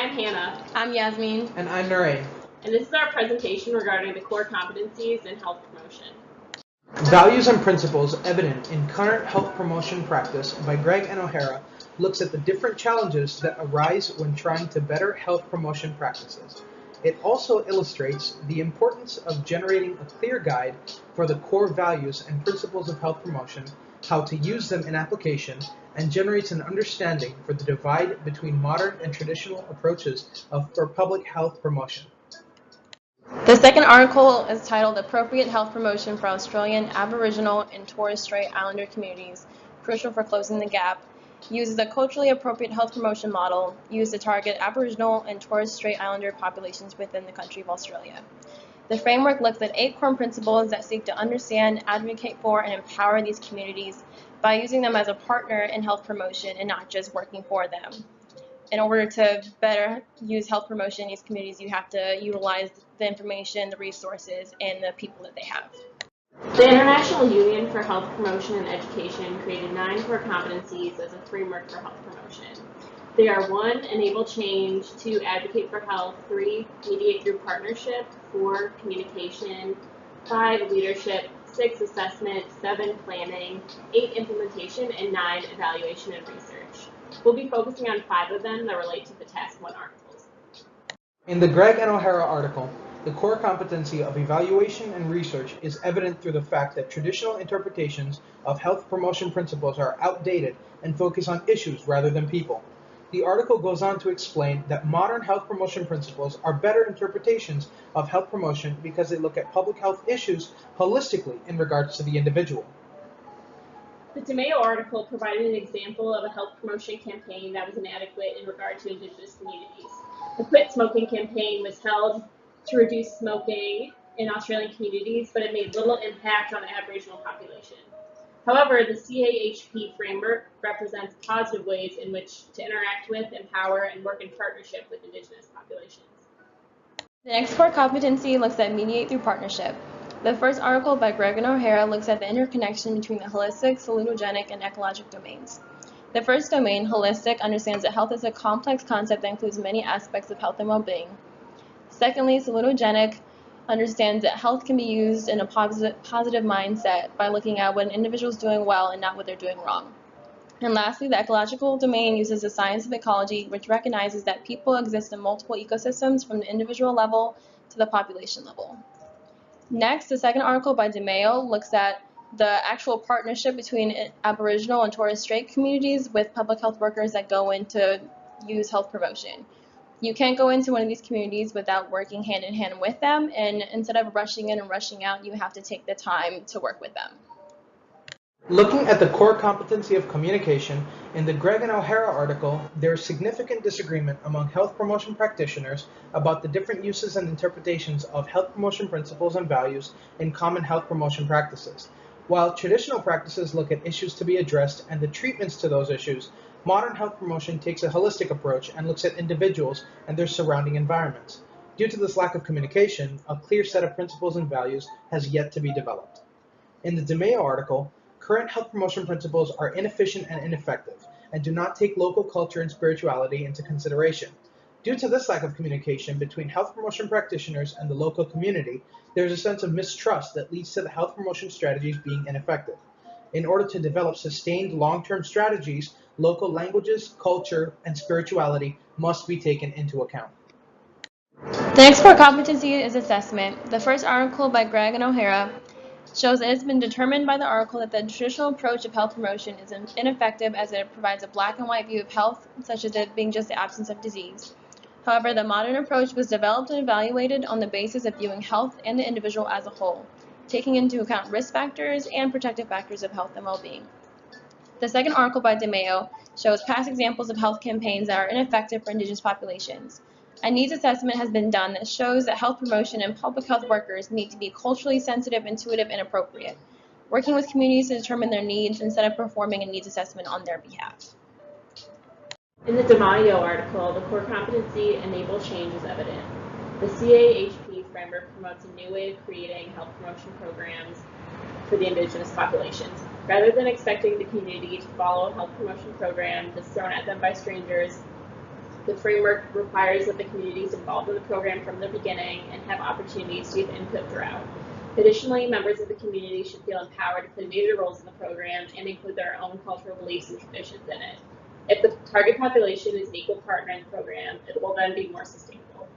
I'm Hannah. I'm Yasmeen. And I'm Naren. And this is our presentation regarding the core competencies in health promotion. Values and Principles Evident in Current Health Promotion Practice by Gregg and O'Hara looks at the different challenges that arise when trying to better health promotion practices. It also illustrates the importance of generating a clear guide for the core values and principles of health promotion, how to use them in application, and generates an understanding for the divide between modern and traditional approaches for public health promotion. The second article is titled Appropriate Health Promotion for Australian, Aboriginal, and Torres Strait Islander Communities, Crucial for Closing the Gap, uses a culturally appropriate health promotion model used to target Aboriginal and Torres Strait Islander populations within the country of Australia. The framework looks at 8 core principles that seek to understand, advocate for, and empower these communities by using them as a partner in health promotion and not just working for them. In order to better use health promotion in these communities, you have to utilize the information, the resources, and the people that they have. The International Union for Health Promotion and Education created 9 core competencies as a framework for health promotion. They are 1, enable change, 2, advocate for health, 3, mediate through partnership, 4, communication, 5, leadership, 6, assessment, 7, planning, 8, implementation, and 9, evaluation and research. We'll be focusing on 5 of them that relate to the Task 1 articles. In the Gregg and O'Hara article, the core competency of evaluation and research is evident through the fact that traditional interpretations of health promotion principles are outdated and focus on issues rather than people. The article goes on to explain that modern health promotion principles are better interpretations of health promotion because they look at public health issues holistically in regards to the individual. The Demaio article provided an example of a health promotion campaign that was inadequate in regard to Indigenous communities. The Quit Smoking campaign was held to reduce smoking in Australian communities, but it made little impact on the Aboriginal population. However, the CAHP framework represents positive ways in which to interact with, empower, and work in partnership with Indigenous populations. The next core competency looks at mediate through partnership. The first article by Gregg and O'Hara looks at the interconnection between the holistic, salutogenic, and ecologic domains. The first domain, holistic, understands that health is a complex concept that includes many aspects of health and well-being. Secondly, salutogenic understands that health can be used in a positive mindset by looking at what an individual is doing well and not what they're doing wrong. And lastly, the ecological domain uses the science of ecology, which recognizes that people exist in multiple ecosystems from the individual level to the population level. Next, the second article by Demaio looks at the actual partnership between Aboriginal and Torres Strait communities with public health workers that go in to use health promotion. You can't go into one of these communities without working hand in hand with them, and instead of rushing in and rushing out, you have to take the time to work with them. Looking at the core competency of communication, in the Gregg and O'Hara article, there is significant disagreement among health promotion practitioners about the different uses and interpretations of health promotion principles and values in common health promotion practices. While traditional practices look at issues to be addressed and the treatments to those issues, modern health promotion takes a holistic approach and looks at individuals and their surrounding environments. Due to this lack of communication, a clear set of principles and values has yet to be developed. In the Demaio article, current health promotion principles are inefficient and ineffective, and do not take local culture and spirituality into consideration. Due to this lack of communication between health promotion practitioners and the local community, there is a sense of mistrust that leads to the health promotion strategies being ineffective. In order to develop sustained long-term strategies, local languages, culture, and spirituality must be taken into account. The next core competency is assessment. The first article by Gregg and O'Hara shows that it's been determined by the article that the traditional approach of health promotion is ineffective as it provides a black and white view of health, such as it being just the absence of disease. However, the modern approach was developed and evaluated on the basis of viewing health and the individual as a whole, taking into account risk factors and protective factors of health and well-being. The second article by Demaio shows past examples of health campaigns that are ineffective for Indigenous populations. A needs assessment has been done that shows that health promotion and public health workers need to be culturally sensitive, intuitive, and appropriate, working with communities to determine their needs instead of performing a needs assessment on their behalf. In the Demaio article, the core competency enable change is evident. The CAHP framework promotes a new way of creating health promotion programs for the Indigenous populations. Rather than expecting the community to follow a health promotion program that's thrown at them by strangers, The framework requires that the communities involved in the program from the beginning and have opportunities to give input throughout. Additionally, members of the community should feel empowered to play major roles in the program and include their own cultural beliefs and traditions in it. If the target population is an equal partner in the program, it will then be more sustainable.